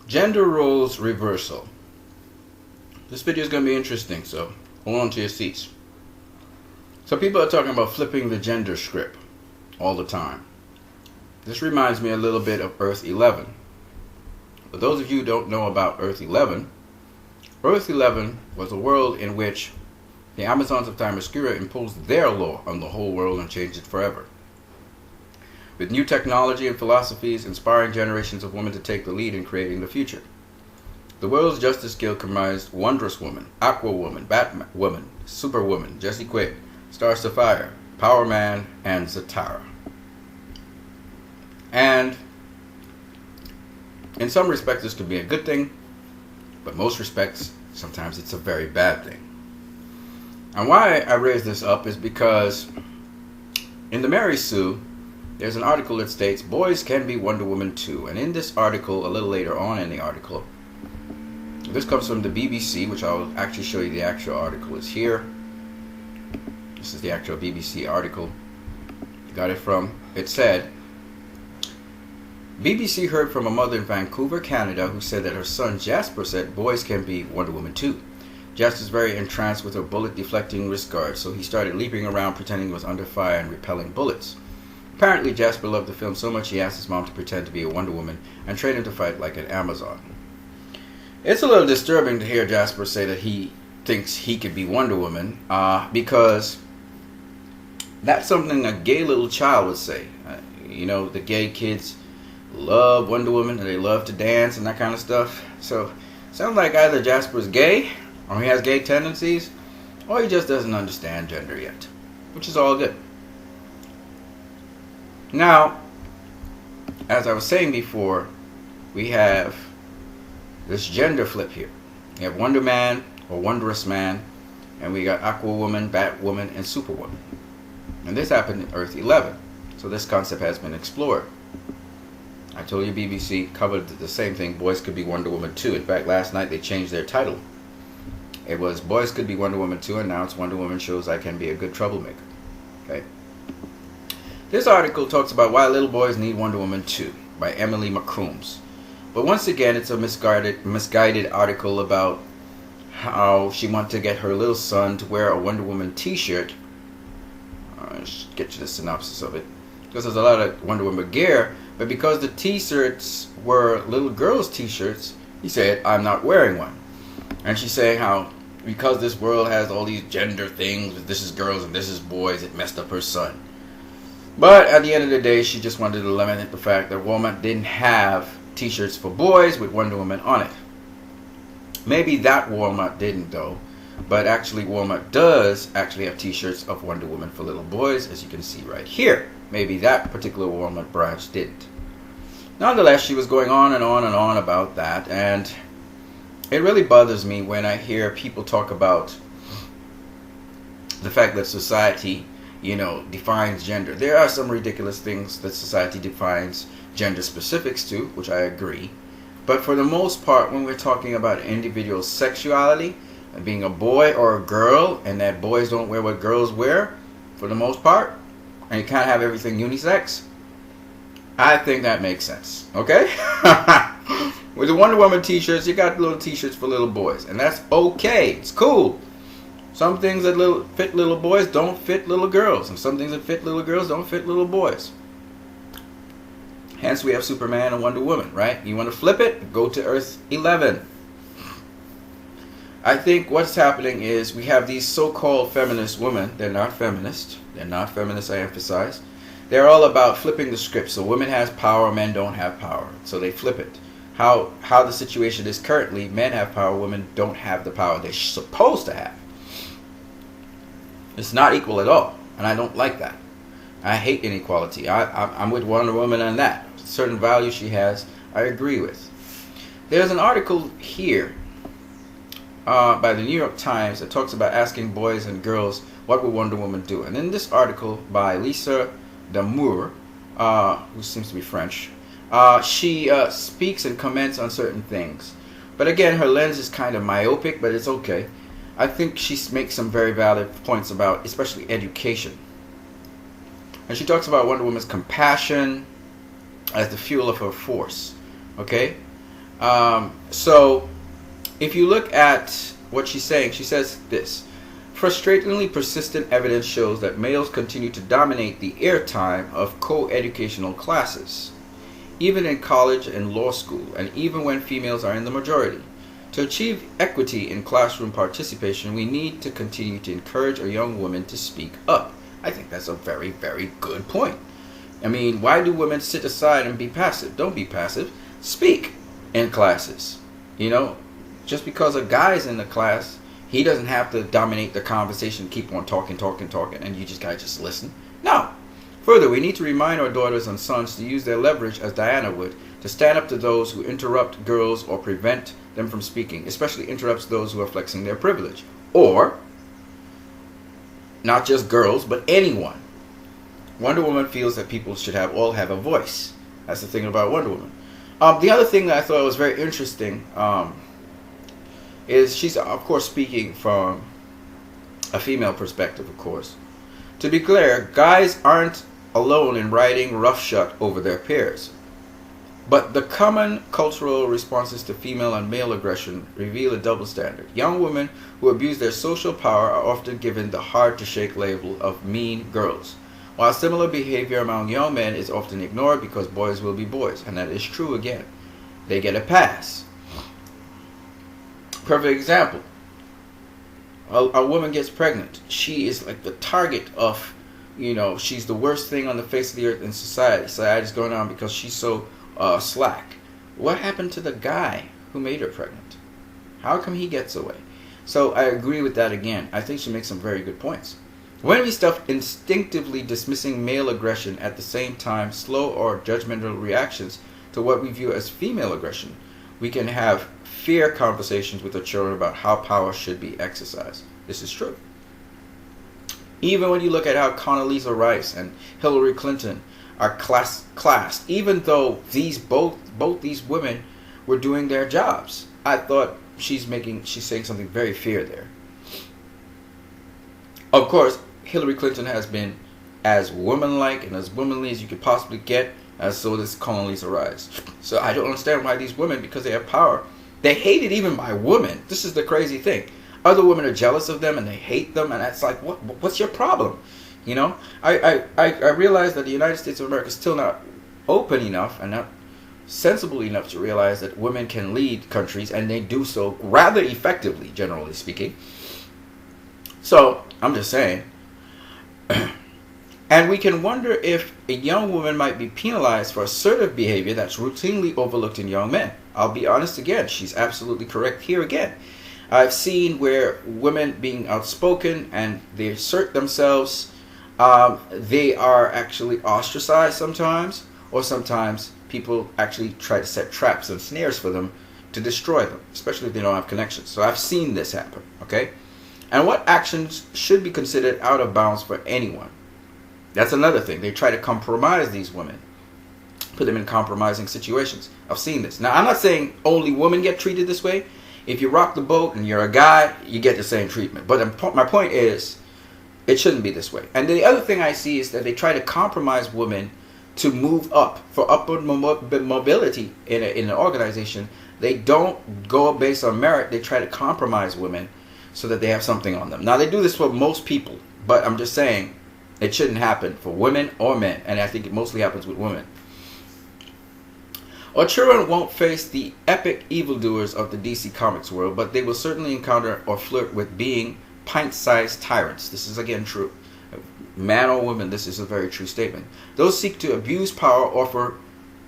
Gender roles reversal. This video is going to be interesting, so hold on to your seats. So people are talking about flipping the gender script all the time. This reminds me a little bit of Earth 11. For those of you who don't know about Earth 11 was a world in which the Amazons of Themyscira imposed their law on the whole world and changed it forever. With new technology and philosophies inspiring generations of women to take the lead in creating the future. The world's Justice Guild comprised Wondrous Woman, Aqua Woman, Batwoman, Superwoman, Jessie Quick, Star Sapphire, Power Man, and Zatara. And in some respects this could be a good thing, but most respects sometimes it's a very bad thing. And why I raise this up is because in the Mary Sue, there's an article that states boys can be Wonder Woman too. And in this article, a little later on in the article, this comes from the BBC, which I'll actually show you. The actual article is here. This is the actual BBC article. Got it from. It said, BBC heard from a mother in Vancouver, Canada, who said that her son Jasper said boys can be Wonder Woman too. Jasper's very entranced with her bullet deflecting wrist guard, so he started leaping around pretending he was under fire and repelling bullets. Apparently Jasper loved the film so much he asked his mom to pretend to be a Wonder Woman and train him to fight like an Amazon. It's a little disturbing to hear Jasper say that he thinks he could be Wonder Woman, because that's something a gay little child would say. You know, the gay kids love Wonder Woman and they love to dance and that kind of stuff. So it sounds like either Jasper's gay, or he has gay tendencies, or he just doesn't understand gender yet, which is all good. Now, as I was saying before, we have this gender flip here. We have Wonder Man or Wondrous Man, and we got Aqua Woman, Batwoman, and Superwoman. And this happened in Earth 11, so this concept has been explored. I told you BBC covered the same thing, boys could be Wonder Woman too. In fact, last night they changed their title. It was Boys Could Be Wonder Woman too, and now it's Wonder Woman Shows I Can Be a Good Troublemaker. Okay. This article talks about why little boys need Wonder Woman too, by Emily McCombs. But once again, it's a misguided article about how she wanted to get her little son to wear a Wonder Woman t-shirt. I'll get you the synopsis of it. Because there's a lot of Wonder Woman gear, but because the t-shirts were little girls' t-shirts, he said, I'm not wearing one. And she's saying how because this world has all these gender things, this is girls and this is boys, it messed up her son. But at the end of the day, she just wanted to eliminate the fact that Walmart didn't have t-shirts for boys with Wonder Woman on it. Maybe that Walmart didn't though, but actually Walmart does actually have t-shirts of Wonder Woman for little boys, as you can see right here. Maybe that particular Walmart branch didn't. Nonetheless, she was going on and on and on about that, and it really bothers me when I hear people talk about the fact that society, you know, defines gender. There are some ridiculous things that society defines gender specifics to, which I agree. But for the most part, when we're talking about individual sexuality, and being a boy or a girl, and that boys don't wear what girls wear, for the most part, and you can't have everything unisex, I think that makes sense. Okay? With the Wonder Woman t-shirts, you got little t-shirts for little boys, and that's okay. It's cool. Some things that fit little boys don't fit little girls, and some things that fit little girls don't fit little boys. Hence, we have Superman and Wonder Woman, right? You want to flip it? Go to Earth 11. I think what's happening is we have these so-called feminist women. They're not feminist. They're not feminists, I emphasize. They're all about flipping the script. So women have power, men don't have power. So they flip it. How the situation is currently, men have power, women don't have the power they're supposed to have. It's not equal at all, and I don't like that. I hate inequality. I'm with Wonder Woman on that. Certain values she has, I agree with. There's an article here by the New York Times that talks about asking boys and girls what would Wonder Woman do. And in this article by Lisa Damour, who seems to be French, she speaks and comments on certain things. But again, her lens is kind of myopic, but it's okay. I think she makes some very valid points about especially education. And she talks about Wonder Woman's compassion as the fuel of her force. Okay? So if you look at what she's saying, she says this: frustratingly persistent evidence shows that males continue to dominate the airtime of co-educational classes, even in college and law school, and even when females are in the majority. To achieve equity in classroom participation, we need to continue to encourage our young women to speak up. I think that's a very, very good point. I mean, why do women sit aside and be passive? Don't be passive. Speak in classes. You know, just because a guy's in the class, he doesn't have to dominate the conversation, keep on talking, and you just gotta just listen. No. Further, we need to remind our daughters and sons to use their leverage, as Diana would, to stand up to those who interrupt girls or prevent them from speaking, especially interrupts those who are flexing their privilege. Or, not just girls, but anyone. Wonder Woman feels that people should all have a voice. That's the thing about Wonder Woman. The other thing that I thought was very interesting is she's, of course, speaking from a female perspective, of course. To be clear, guys aren't alone in riding roughshod over their peers. But the common cultural responses to female and male aggression reveal a double standard. Young women who abuse their social power are often given the hard-to-shake label of mean girls, while similar behavior among young men is often ignored because boys will be boys. And that is true again. They get a pass. Perfect example. A woman gets pregnant. She is like the target of, she's the worst thing on the face of the earth in society. Society's going on because she's so slack. What happened to the guy who made her pregnant? How come he gets away? So I agree with that again. I think she makes some very good points. When we stop instinctively dismissing male aggression at the same time slow or judgmental reactions to what we view as female aggression, we can have fair conversations with our children about how power should be exercised. This is true. Even when you look at how Condoleezza Rice and Hillary Clinton are classed, even though both these women were doing their jobs, I thought she's saying something very fair there. Of course, Hillary Clinton has been as womanlike and as womanly as you could possibly get, as so does Condoleezza Rice. So I don't understand why these women, because they have power, they hate it even by women. This is the crazy thing. Other women are jealous of them and they hate them, and it's like, what's your problem? I realize that the United States of America is still not open enough and not sensible enough to realize that women can lead countries, and they do so rather effectively, generally speaking. So I'm just saying. And we can wonder if a young woman might be penalized for assertive behavior that's routinely overlooked in young men. I'll be honest again, she's absolutely correct here again. I've seen where women being outspoken and they assert themselves, they are actually ostracized sometimes, or sometimes people actually try to set traps and snares for them to destroy them, especially if they don't have connections. So I've seen this happen, okay? And what actions should be considered out of bounds for anyone? That's another thing. They try to compromise these women, put them in compromising situations. I've seen this. Now, I'm not saying only women get treated this way. If you rock the boat and you're a guy, you get the same treatment. But my point is, it shouldn't be this way. And the other thing I see is that they try to compromise women to move up, for upward mobility in an organization. They don't go based on merit. They try to compromise women so that they have something on them. Now, they do this for most people, but I'm just saying it shouldn't happen for women or men, and I think it mostly happens with women. Our children won't face the epic evildoers of the DC Comics world, but they will certainly encounter or flirt with being pint-sized tyrants. This is again true. Man or woman, this is a very true statement. Those seek to abuse power offer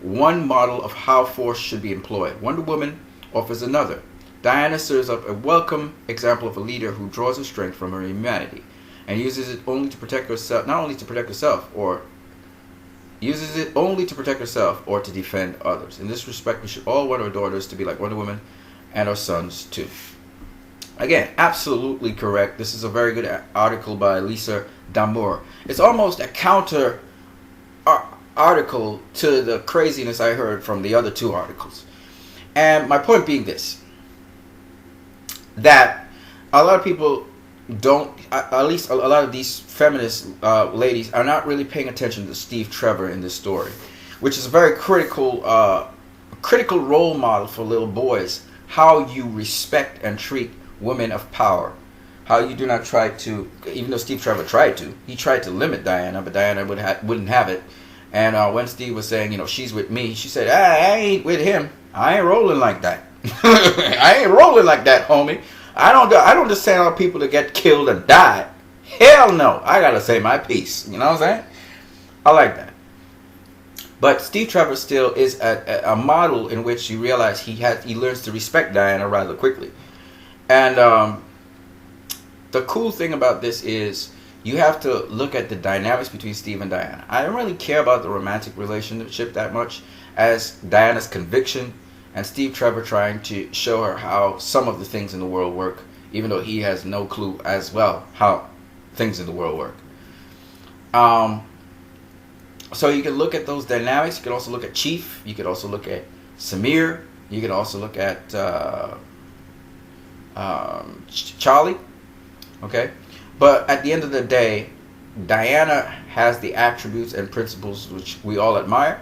one model of how force should be employed. Wonder Woman offers another. Diana serves up a welcome example of a leader who draws her strength from her humanity and uses it only to protect herself, not only to protect herself, or uses it only to protect herself or to defend others. In this respect, we should all want our daughters to be like Wonder Woman, and our sons too. Again, absolutely correct. This is a very good article by Lisa Damour. It's almost a counter article to the craziness I heard from the other two articles. And my point being this, that a lot of people don't, at least a lot of these feminist ladies are not really paying attention to Steve Trevor in this story, which is a very critical critical role model for little boys, how you respect and treat women of power. How you do not try to, even though Steve Trevor tried to, he tried to limit Diana, but Diana wouldn't have it. And when Steve was saying, she's with me, she said, I ain't with him. I ain't rolling like that. I ain't rolling like that, homie. I don't just send out people to get killed and die. Hell no. I gotta say my piece. You know what I'm saying? I like that. But Steve Trevor still is a model in which you realize he learns to respect Diana rather quickly. And the cool thing about this is you have to look at the dynamics between Steve and Diana. I don't really care about the romantic relationship that much as Diana's conviction and Steve Trevor trying to show her how some of the things in the world work, even though he has no clue as well how things in the world work. So you can look at those dynamics. You can also look at Chief. You could also look at Samir. You could also look at Charlie. Okay, but at the end of the day, Diana has the attributes and principles which we all admire,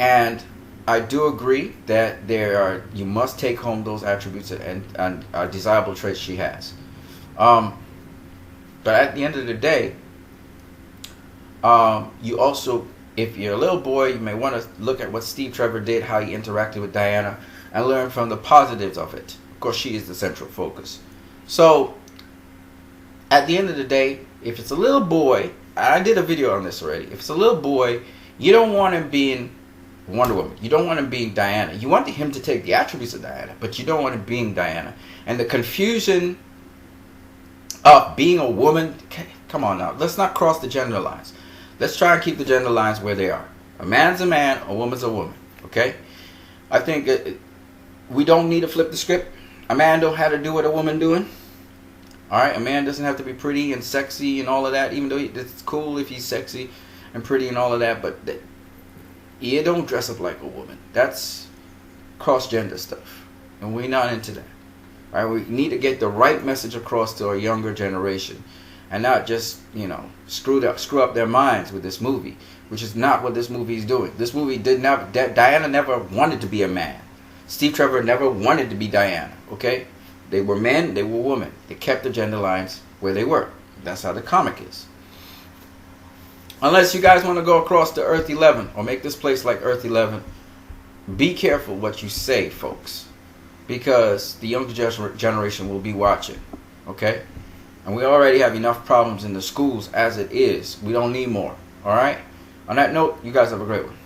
and I do agree that you must take home those attributes and desirable traits she has. But at the end of the day, you also, if you're a little boy, you may want to look at what Steve Trevor did, how he interacted with Diana, and learn from the positives of it. Of course, she is the central focus. So at the end of the day, if it's a little boy, I did a video on this already. If it's a little boy, you don't want him being Wonder Woman. You don't want him being Diana. You want him to take the attributes of Diana, but you don't want him being Diana. And the confusion of being a woman, come on now, let's not cross the gender lines. Let's try and keep the gender lines where they are. A man's a man, a woman's a woman. Okay? I think we don't need to flip the script. A man don't have to do what a woman doing. Alright, a man doesn't have to be pretty and sexy and all of that, even though it's cool if he's sexy and pretty and all of that, but you don't dress up like a woman. That's cross-gender stuff, and we're not into that. Alright, we need to get the right message across to our younger generation, and not just, screw up their minds with this movie, which is not what this movie is doing. This movie Diana never wanted to be a man. Steve Trevor never wanted to be Diana, okay? They were men, they were women. They kept the gender lines where they were. That's how the comic is. Unless you guys want to go across to Earth 11 or make this place like Earth 11, be careful what you say, folks. Because the younger generation will be watching. Okay? And we already have enough problems in the schools as it is. We don't need more. Alright? On that note, you guys have a great one.